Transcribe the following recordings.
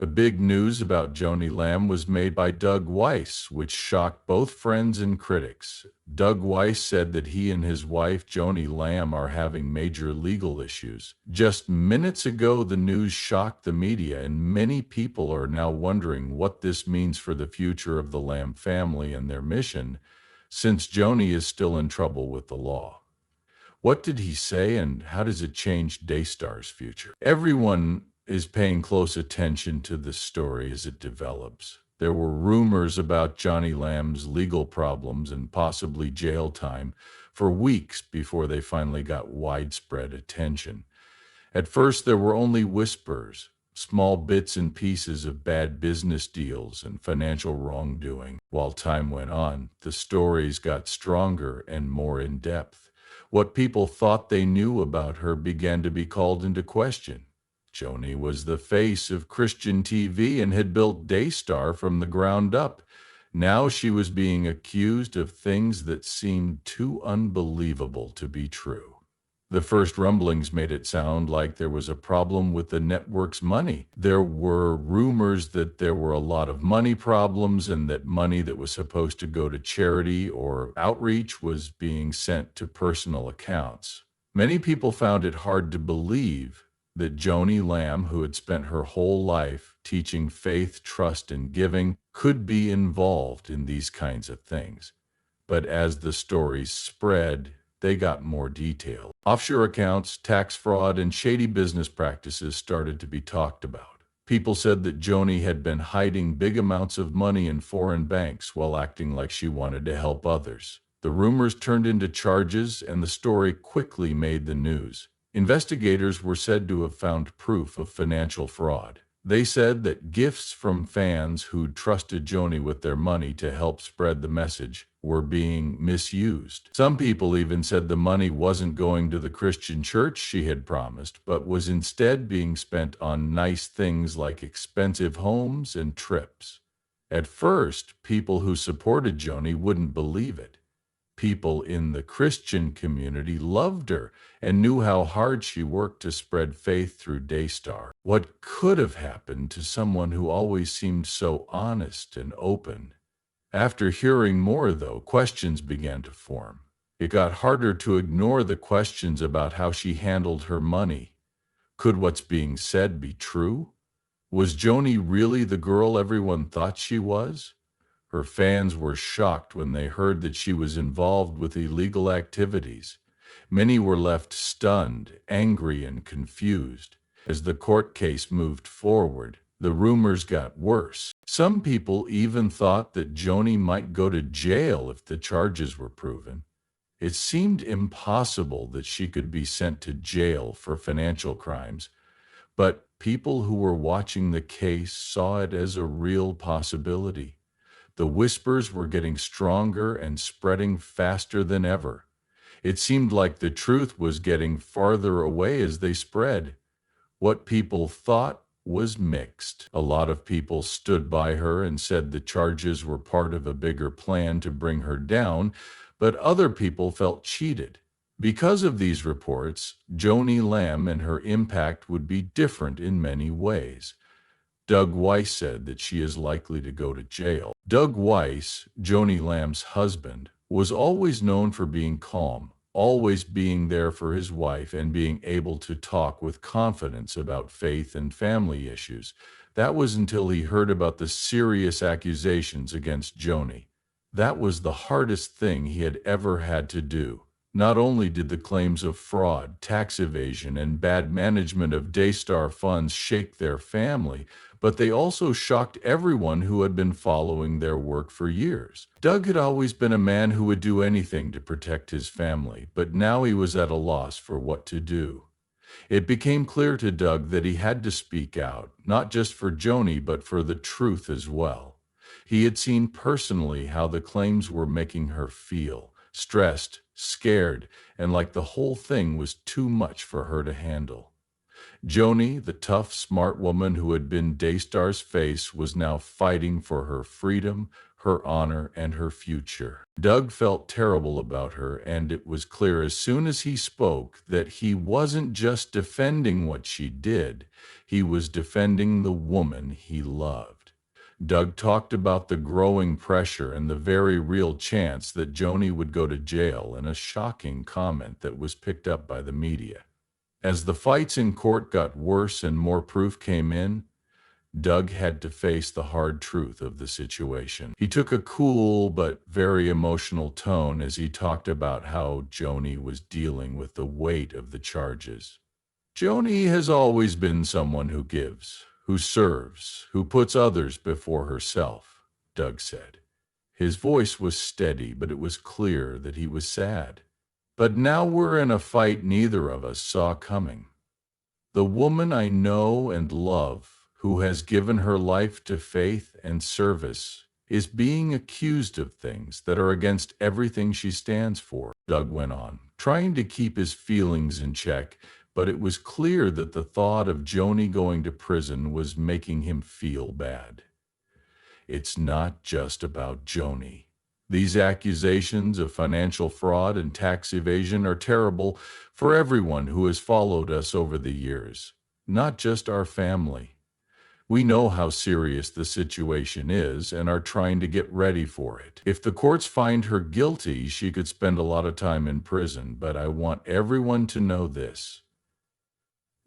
The big news about Joni Lamb was made by Doug Weiss, which shocked both friends and critics. Doug Weiss said that he and his wife, Joni Lamb, are having major legal issues. Just minutes ago, the news shocked the media, and many people are now wondering what this means for the future of the Lamb family and their mission, since Joni is still in trouble with the law. What did he say, and how does it change Daystar's future? Everyone is paying close attention to this story as it develops. There were rumors about Joni Lamb's legal problems and possibly jail time for weeks before they finally got widespread attention. At first, there were only whispers, small bits and pieces of bad business deals and financial wrongdoing. While time went on, the stories got stronger and more in-depth. What people thought they knew about her began to be called into question. Joni was the face of Christian TV and had built Daystar from the ground up. Now she was being accused of things that seemed too unbelievable to be true. The first rumblings made it sound like there was a problem with the network's money. There were rumors that there were a lot of money problems and that money that was supposed to go to charity or outreach was being sent to personal accounts. Many people found it hard to believe that Joni Lamb, who had spent her whole life teaching faith, trust, and giving, could be involved in these kinds of things. But as the stories spread, they got more detailed. Offshore accounts, tax fraud, and shady business practices started to be talked about. People said that Joni had been hiding big amounts of money in foreign banks while acting like she wanted to help others. The rumors turned into charges, and the story quickly made the news. Investigators were said to have found proof of financial fraud. They said that gifts from fans who trusted Joni with their money to help spread the message were being misused. Some people even said the money wasn't going to the Christian church she had promised, but was instead being spent on nice things like expensive homes and trips. At first, people who supported Joni wouldn't believe it. People in the Christian community loved her and knew how hard she worked to spread faith through Daystar. What could have happened to someone who always seemed so honest and open? After hearing more, though, questions began to form. It got harder to ignore the questions about how she handled her money. Could what's being said be true? Was Joni really the girl everyone thought she was? Her fans were shocked when they heard that she was involved with illegal activities. Many were left stunned, angry, and confused. As the court case moved forward, the rumors got worse. Some people even thought that Joni might go to jail if the charges were proven. It seemed impossible that she could be sent to jail for financial crimes, but people who were watching the case saw it as a real possibility. The whispers were getting stronger and spreading faster than ever. It seemed like the truth was getting farther away as they spread. What people thought was mixed. A lot of people stood by her and said the charges were part of a bigger plan to bring her down, but other people felt cheated. Because of these reports, Joni Lamb and her impact would be different in many ways. Doug Weiss said that she is likely to go to jail. Doug Weiss, Joni Lamb's husband, was always known for being calm, always being there for his wife, and being able to talk with confidence about faith and family issues. That was until he heard about the serious accusations against Joni. That was the hardest thing he had ever had to do. Not only did the claims of fraud, tax evasion, and bad management of Daystar funds shake their family, but they also shocked everyone who had been following their work for years. Doug had always been a man who would do anything to protect his family, but now he was at a loss for what to do. It became clear to Doug that he had to speak out, not just for Joni, but for the truth as well. He had seen personally how the claims were making her feel stressed, scared, and like the whole thing was too much for her to handle. Joni, the tough, smart woman who had been Daystar's face, was now fighting for her freedom, her honor, and her future. Doug felt terrible about her, and it was clear as soon as he spoke that he wasn't just defending what she did, he was defending the woman he loved. Doug talked about the growing pressure and the very real chance that Joni would go to jail in a shocking comment that was picked up by the media. As the fights in court got worse and more proof came in, Doug had to face the hard truth of the situation. He took a cool but very emotional tone as he talked about how Joni was dealing with the weight of the charges. Joni has always been someone who gives, who serves, who puts others before herself, Doug said. His voice was steady, but it was clear that he was sad. But now we're in a fight neither of us saw coming. The woman I know and love, who has given her life to faith and service, is being accused of things that are against everything she stands for, Doug went on, trying to keep his feelings in check, but it was clear that the thought of Joni going to prison was making him feel bad. It's not just about Joni. These accusations of financial fraud and tax evasion are terrible for everyone who has followed us over the years, not just our family. We know how serious the situation is and are trying to get ready for it. If the courts find her guilty, she could spend a lot of time in prison, but I want everyone to know this.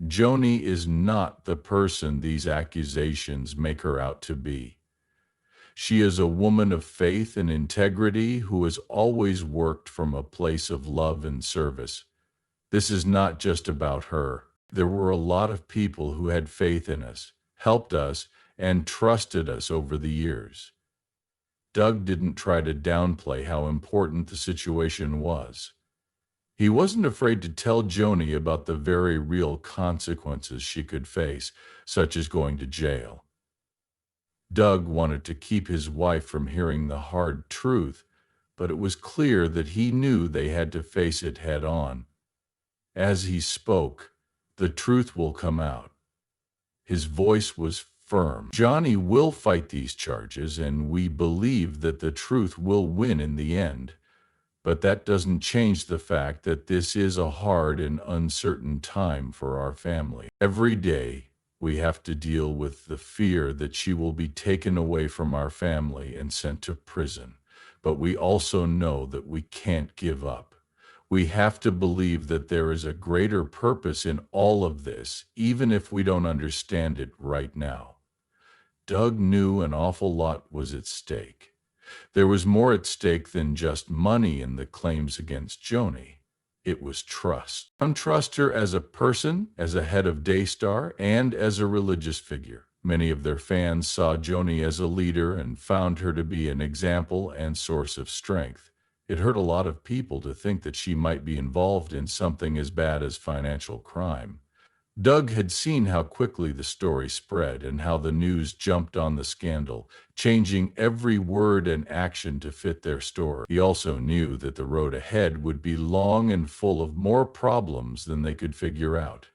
Joni is not the person these accusations make her out to be. She is a woman of faith and integrity who has always worked from a place of love and service. This is not just about her. There were a lot of people who had faith in us, helped us, and trusted us over the years. Doug didn't try to downplay how important the situation was. He wasn't afraid to tell Joni about the very real consequences she could face, such as going to jail. Doug wanted to keep his wife from hearing the hard truth, but it was clear that he knew they had to face it head on. As he spoke, the truth will come out. His voice was firm. Joni will fight these charges, and we believe that the truth will win in the end. But that doesn't change the fact that this is a hard and uncertain time for our family. Every day, we have to deal with the fear that she will be taken away from our family and sent to prison. But we also know that we can't give up. We have to believe that there is a greater purpose in all of this, even if we don't understand it right now. Doug knew an awful lot was at stake. There was more at stake than just money in the claims against Joni. It was trust. Trust her as a person, as a head of Daystar, and as a religious figure. Many of their fans saw Joni as a leader and found her to be an example and source of strength. It hurt a lot of people to think that she might be involved in something as bad as financial crime. Doug had seen how quickly the story spread and how the news jumped on the scandal, changing every word and action to fit their story. He also knew that the road ahead would be long and full of more problems than they could figure out.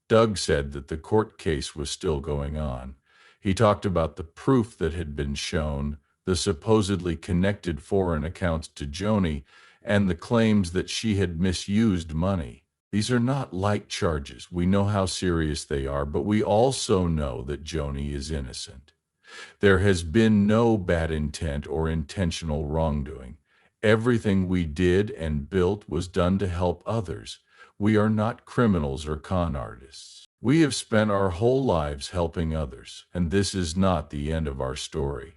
Doug said that the court case was still going on. He talked about the proof that had been shown, the supposedly connected foreign accounts to Joni, and the claims that she had misused money. These are not light charges. We know how serious they are, but we also know that Joni is innocent. There has been no bad intent or intentional wrongdoing. Everything we did and built was done to help others. We are not criminals or con artists. We have spent our whole lives helping others, and this is not the end of our story.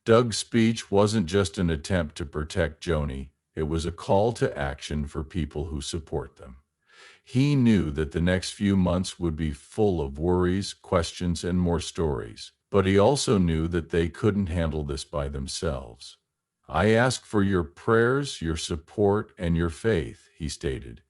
Doug's speech wasn't just an attempt to protect Joni. It was a call to action for people who support them. He knew that the next few months would be full of worries, questions, and more stories. But he also knew that they couldn't handle this by themselves. I ask for your prayers, your support, and your faith, he stated.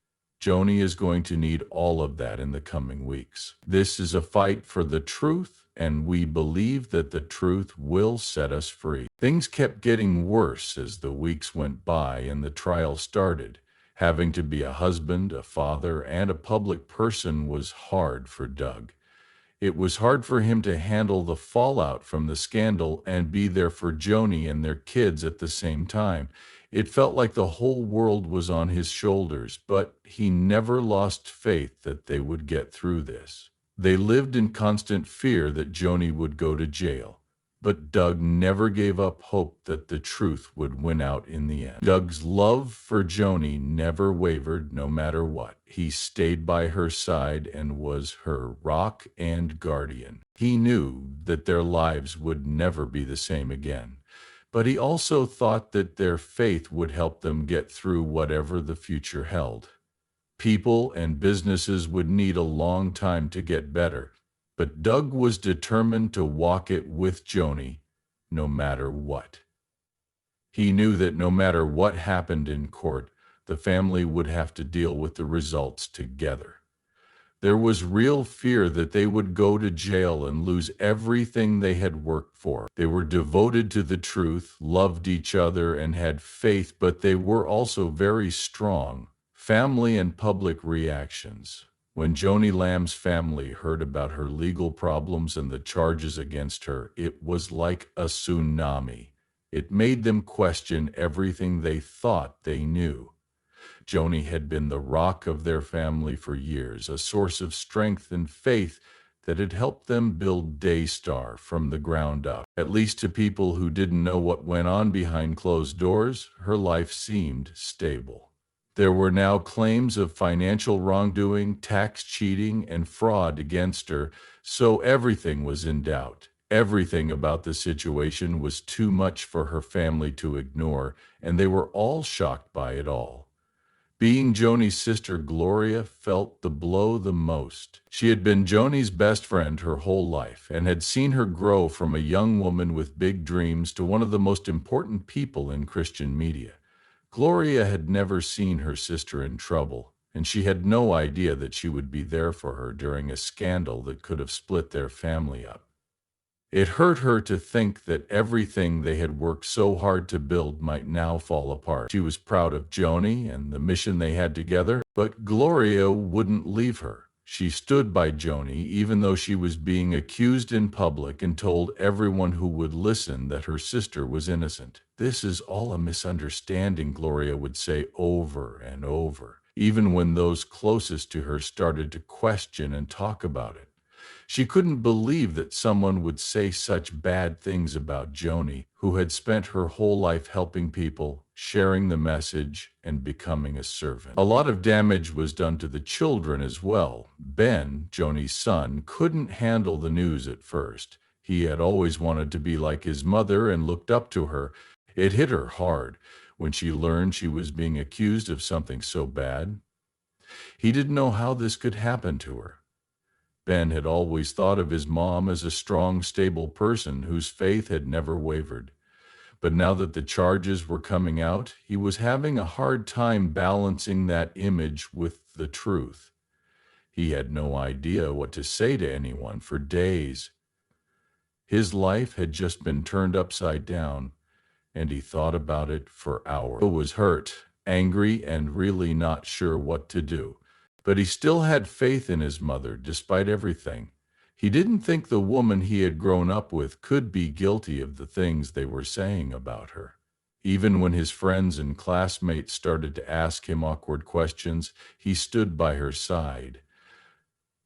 Joni is going to need all of that in the coming weeks. This is a fight for the truth, and we believe that the truth will set us free. Things kept getting worse as the weeks went by and the trial started. Having to be a husband, a father, and a public person was hard for Doug. It was hard for him to handle the fallout from the scandal and be there for Joni and their kids at the same time. It felt like the whole world was on his shoulders, but he never lost faith that they would get through this. They lived in constant fear that Joni would go to jail. But Doug never gave up hope that the truth would win out in the end. Doug's love for Joni never wavered no matter what. He stayed by her side and was her rock and guardian. He knew that their lives would never be the same again. But he also thought that their faith would help them get through whatever the future held. People and businesses would need a long time to get better, but Doug was determined to walk it with Joni, no matter what. He knew that no matter what happened in court, the family would have to deal with the results together. There was real fear that they would go to jail and lose everything they had worked for. They were devoted to the truth, loved each other, and had faith, but they were also very strong. Family and public reactions. When Joni Lamb's family heard about her legal problems and the charges against her, it was like a tsunami. It made them question everything they thought they knew. Joni had been the rock of their family for years, a source of strength and faith that had helped them build Daystar from the ground up. At least to people who didn't know what went on behind closed doors, her life seemed stable. There were now claims of financial wrongdoing, tax cheating, and fraud against her, so everything was in doubt. Everything about the situation was too much for her family to ignore, and they were all shocked by it all. Being Joni's sister, Gloria felt the blow the most. She had been Joni's best friend her whole life and had seen her grow from a young woman with big dreams to one of the most important people in Christian media. Gloria had never seen her sister in trouble, and she had no idea that she would be there for her during a scandal that could have split their family up. It hurt her to think that everything they had worked so hard to build might now fall apart. She was proud of Joni and the mission they had together, but Gloria wouldn't leave her. She stood by Joni even though she was being accused in public and told everyone who would listen that her sister was innocent. "This is all a misunderstanding," Gloria would say over and over, even when those closest to her started to question and talk about it. She couldn't believe that someone would say such bad things about Joni, who had spent her whole life helping people, sharing the message, and becoming a servant. A lot of damage was done to the children as well. Ben, Joni's son, couldn't handle the news at first. He had always wanted to be like his mother and looked up to her. It hit her hard when she learned she was being accused of something so bad. He didn't know how this could happen to her. Ben had always thought of his mom as a strong, stable person whose faith had never wavered. But now that the charges were coming out, he was having a hard time balancing that image with the truth. He had no idea what to say to anyone for days. His life had just been turned upside down, and he thought about it for hours. He was hurt, angry, and really not sure what to do. But he still had faith in his mother, despite everything. He didn't think the woman he had grown up with could be guilty of the things they were saying about her. Even when his friends and classmates started to ask him awkward questions, he stood by her side.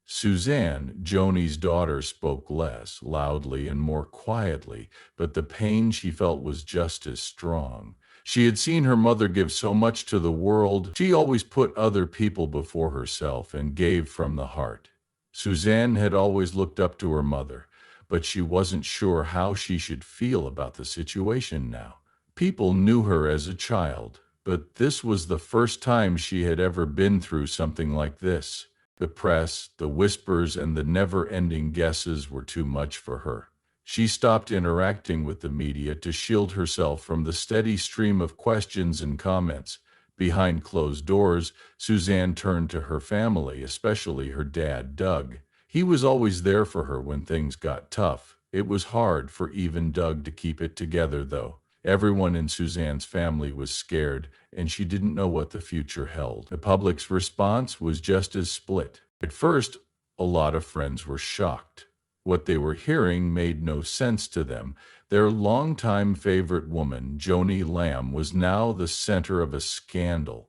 Suzanne, Joni's daughter, spoke less loudly and more quietly, but the pain she felt was just as strong. She had seen her mother give so much to the world. She always put other people before herself and gave from the heart. Suzanne had always looked up to her mother, but she wasn't sure how she should feel about the situation now. People knew her as a child, but this was the first time she had ever been through something like this. The press, the whispers, and the never-ending guesses were too much for her. She stopped interacting with the media to shield herself from the steady stream of questions and comments. Behind closed doors, Suzanne turned to her family, especially her dad, Doug. He was always there for her when things got tough. It was hard for even Doug to keep it together, though. Everyone in Suzanne's family was scared, and she didn't know what the future held. The public's response was just as split. At first, A lot of friends were shocked. What they were hearing made no sense to them. Their longtime favorite woman, Joni Lamb, was now the center of a scandal.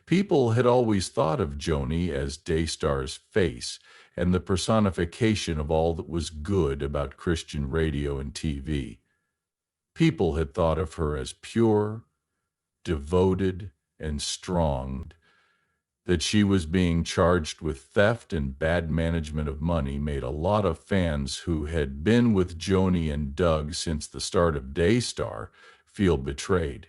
People had always thought of Joni as Daystar's face and the personification of all that was good about Christian radio and TV. People had thought of her as pure, devoted, and strong. That she was being charged with theft and bad management of money made a lot of fans who had been with Joni and Doug since the start of Daystar feel betrayed.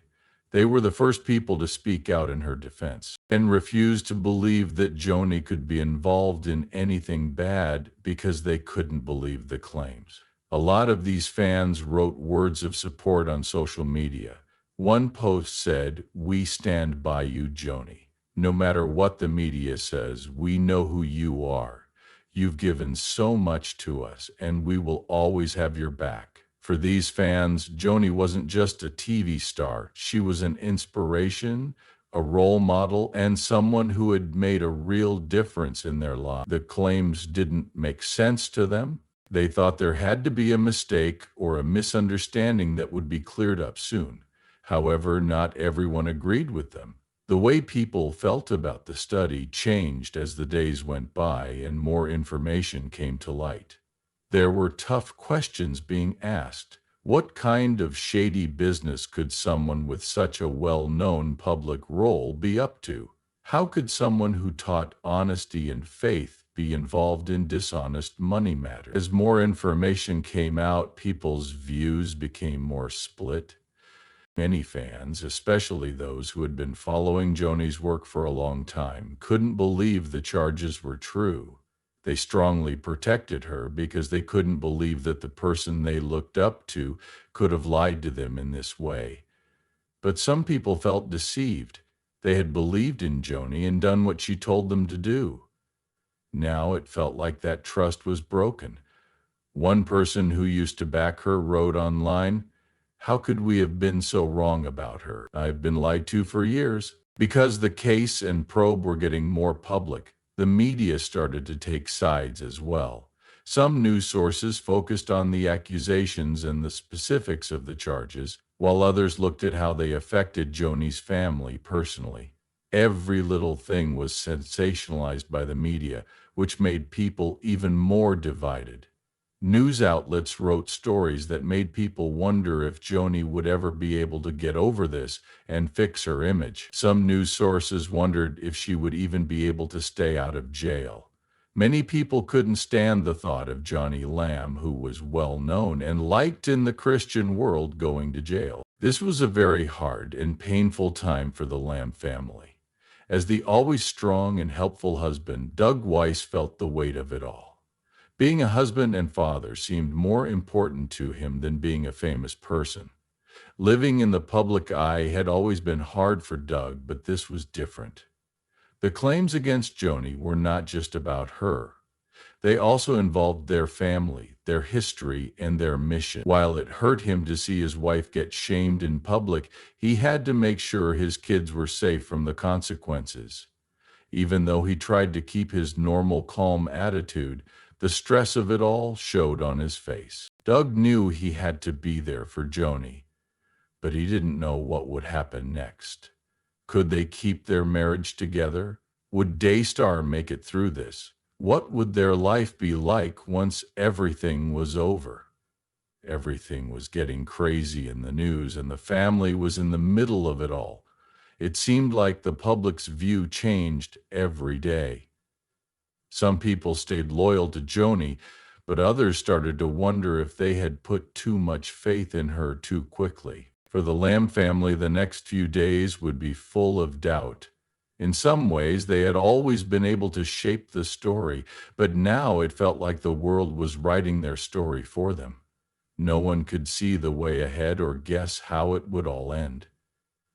They were the first people to speak out in her defense and refused to believe that Joni could be involved in anything bad because they couldn't believe the claims. A lot of these fans wrote words of support on social media. One post said, "We stand by you, Joni. No matter what the media says, we know who you are. You've given so much to us, and we will always have your back." For these fans, Joni wasn't just a TV star. She was an inspiration, a role model, and someone who had made a real difference in their lives. The claims didn't make sense to them. They thought there had to be a mistake or a misunderstanding that would be cleared up soon. However, not everyone agreed with them. The way people felt about the study changed as the days went by and more information came to light. There were tough questions being asked. What kind of shady business could someone with such a well-known public role be up to? How could someone who taught honesty and faith be involved in dishonest money matters? As more information came out, people's views became more split. Many fans, especially those who had been following Joni's work for a long time, couldn't believe the charges were true. They strongly protected her because they couldn't believe that the person they looked up to could have lied to them in this way. But some people felt deceived. They had believed in Joni and done what she told them to do. Now it felt like that trust was broken. One person who used to back her wrote online, "How could we have been so wrong about her? I've been lied to for years." Because the case and probe were getting more public, the media started to take sides as well. Some news sources focused on the accusations and the specifics of the charges, while others looked at how they affected Joni's family personally. Every little thing was sensationalized by the media, which made people even more divided. News outlets wrote stories that made people wonder if Joni would ever be able to get over this and fix her image. Some news sources wondered if she would even be able to stay out of jail. Many people couldn't stand the thought of Joni Lamb, who was well known and liked in the Christian world, going to jail. This was a very hard and painful time for the Lamb family. As the always strong and helpful husband, Doug Weiss felt the weight of it all. Being a husband and father seemed more important to him than being a famous person. Living in the public eye had always been hard for Doug, but this was different. The claims against Joni were not just about her. They also involved their family, their history, and their mission. While it hurt him to see his wife get shamed in public, he had to make sure his kids were safe from the consequences. Even though he tried to keep his normal, calm attitude, the stress of it all showed on his face. Doug knew he had to be there for Joni, but he didn't know what would happen next. Could they keep their marriage together? Would Daystar make it through this? What would their life be like once everything was over? Everything was getting crazy in the news, and the family was in the middle of it all. It seemed like the public's view changed every day. Some people stayed loyal to Joni, but others started to wonder if they had put too much faith in her too quickly. For the Lamb family, the next few days would be full of doubt. In some ways, they had always been able to shape the story, but now it felt like the world was writing their story for them. No one could see the way ahead or guess how it would all end.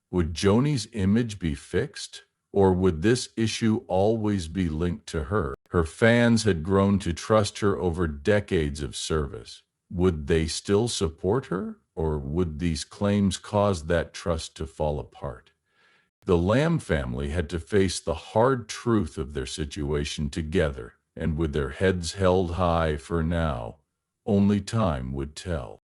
Would Joni's image be fixed, or would this issue always be linked to her? Her fans had grown to trust her over decades of service. Would they still support her, or would these claims cause that trust to fall apart? The Lamb family had to face the hard truth of their situation together, and with their heads held high for now, only time would tell.